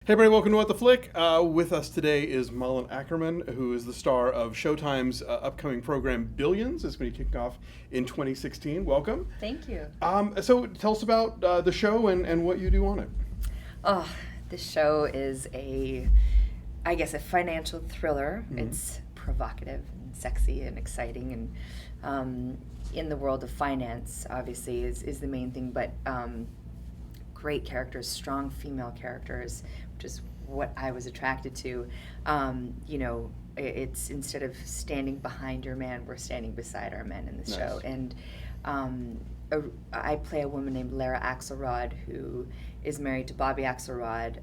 Hey everybody, welcome to What the Flick. With us today is Malin Akerman, who is the star of Showtime's upcoming program Billions. It's going to be kicking off in 2016. Welcome. Thank you. So tell us about the show and what you do on it. Oh, this show is a financial thriller. Mm-hmm. It's provocative and sexy and exciting, and in the world of finance, obviously, is the main thing, but great characters, strong female characters, which is what I was attracted to. It's instead of standing behind your man, we're standing beside our men in this show. And I play a woman named Lara Axelrod, who is married to Bobby Axelrod,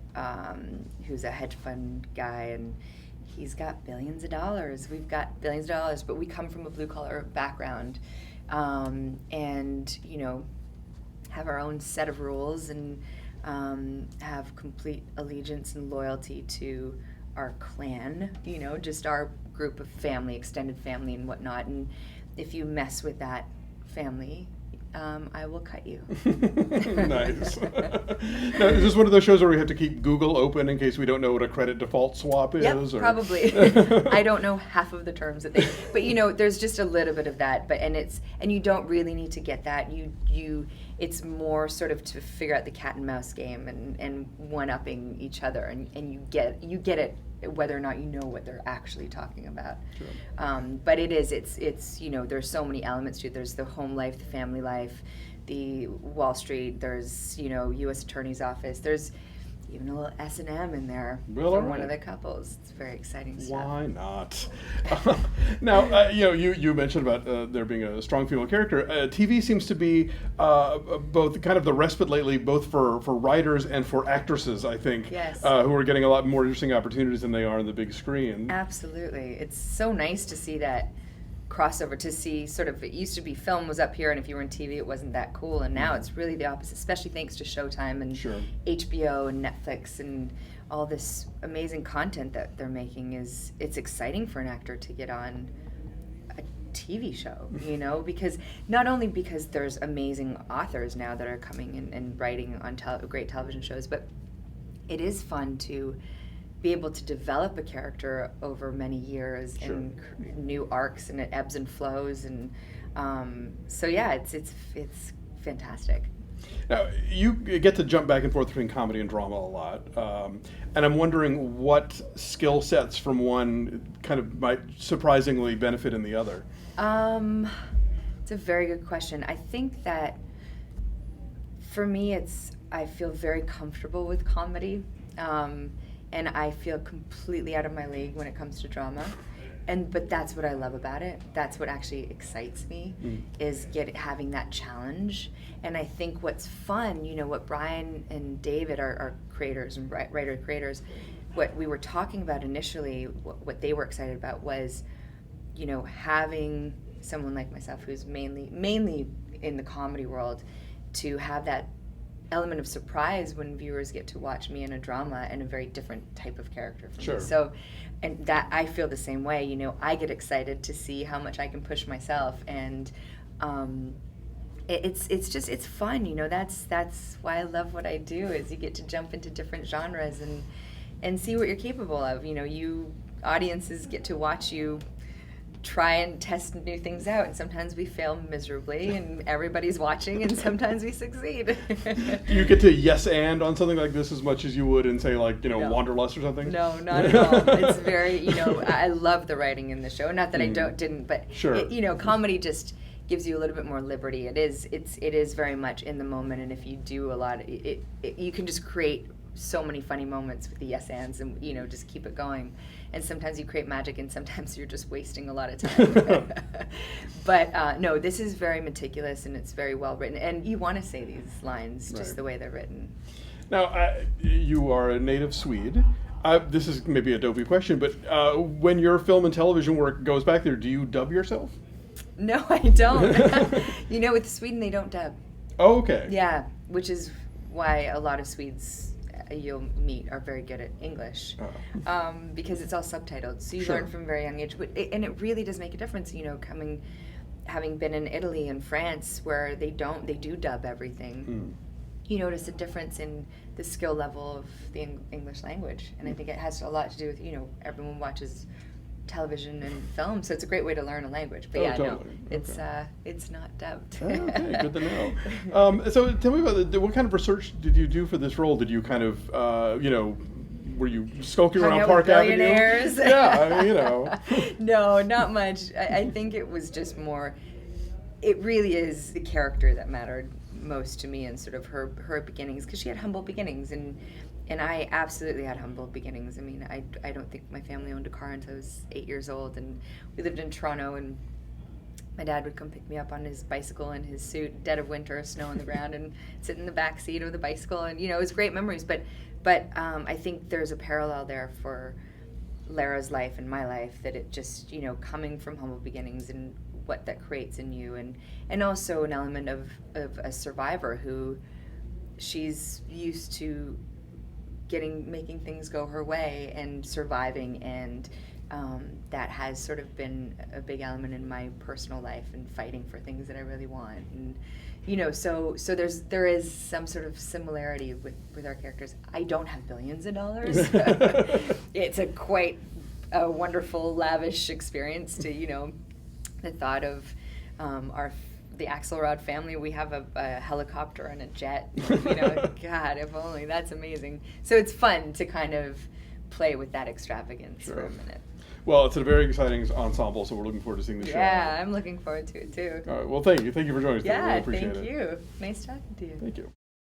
who's a hedge fund guy, and he's got billions of dollars. We've got billions of dollars, but we come from a blue-collar background, and have our own set of rules and have complete allegiance and loyalty to our clan, just our group of family, extended family and whatnot. And if you mess with that family, I will cut you. Nice. Now, is this one of those shows where we have to keep Google open in case we don't know what a credit default swap is? Yep, or? Probably. I don't know half of the terms that they, but there's just a little bit of that. And you don't really need to get that. It's more sort of to figure out the cat and mouse game and one-upping each other, and you get it whether or not you know what they're actually talking about. Sure. But it's there's so many elements to it. There's the home life, the family life, the Wall Street, there's U.S. Attorney's Office, there's even a little S&M in there from one of the couples. It's very exciting stuff. Why not? Now, you mentioned about there being a strong female character. TV seems to be both kind of the respite lately, both for writers and for actresses, I think, yes. Who are getting a lot more interesting opportunities than they are on the big screen. Absolutely. It's so nice to see that crossover, to see sort of, it used to be film was up here, and if you were in TV it wasn't that cool, and now it's really the opposite, especially thanks to Showtime and sure. HBO and Netflix and all this amazing content that they're making. It's exciting for an actor to get on a TV show, because not only because there's amazing authors now that are coming and writing on great television shows, but it is fun to be able to develop a character over many years. Sure. And new arcs, and it ebbs and flows, and it's fantastic. Now, you get to jump back and forth between comedy and drama a lot, and I'm wondering what skill sets from one kind of might surprisingly benefit in the other. It's a very good question. I think that for me, I feel very comfortable with comedy. And I feel completely out of my league when it comes to drama, but that's what I love about it. That's what actually excites me, is having that challenge. And I think what's fun, what Brian and David, our creators and writer-creators, what we were talking about initially, what they were excited about was, having someone like myself who's mainly in the comedy world, to have that element of surprise when viewers get to watch me in a drama and a very different type of character for sure. me. So, and that I feel the same way. I get excited to see how much I can push myself, and it's fun. That's why I love what I do, is you get to jump into different genres and see what you're capable of. You audiences get to watch you try and test new things out, and sometimes we fail miserably and everybody's watching, and sometimes we succeed. Do you get to yes and on something like this as much as you would in, say, like, No. Wanderlust or something? No, not at all. It's very, I love the writing in the show. Not that I didn't, but sure. Comedy just gives you a little bit more liberty. It is very much in the moment, and if you do a lot, you can just create so many funny moments with the yes ands, and just keep it going. And sometimes you create magic, and sometimes you're just wasting a lot of time. But no, this is very meticulous, and it's very well written, and you want to say these lines just right. the way they're written. Now, you are a native Swede. This is maybe a dopey question, but when your film and television work goes back there, do you dub yourself? No, I don't. With Sweden, they don't dub. Oh, okay. Yeah, which is why a lot of Swedes you'll meet are very good at English, because it's all subtitled. So you sure. learn from very young age, and it really does make a difference. Having been in Italy and France, where they do dub everything. you notice a difference in the skill level of the English language. And I think it has a lot to do with, everyone watches television and film, so it's a great way to learn a language. But Totally. It's not dubbed. Okay, good to know. So tell me about what kind of research did you do for this role? Did you kind of, were you skulking Hung around out Park with Avenue? billionaires? Yeah, No, not much. I think it was just more, it really is the character that mattered most to me, and sort of her beginnings, because she had humble beginnings, and I absolutely had humble beginnings. I mean, I don't think my family owned a car until I was 8 years old, and we lived in Toronto, and my dad would come pick me up on his bicycle in his suit, dead of winter, snow on the ground, and sit in the back seat of the bicycle, and it was great memories. But I think there's a parallel there for Lara's life and my life, that it just, coming from humble beginnings and what that creates in you, and also an element of a survivor who, she's used to making things go her way and surviving, and that has sort of been a big element in my personal life, and fighting for things that I really want, and so there is some sort of similarity with our characters. I don't have billions of dollars. It's quite a wonderful, lavish experience to the thought of the Axelrod family. We have a helicopter and a jet. God, if only. That's amazing. So it's fun to kind of play with that extravagance for a minute. Well, it's a very exciting ensemble, so we're looking forward to seeing the show. Yeah, I'm looking forward to it too. All right. Well, thank you. Thank you for joining us today. Yeah, Really appreciate it. thank you. Nice talking to you. Thank you.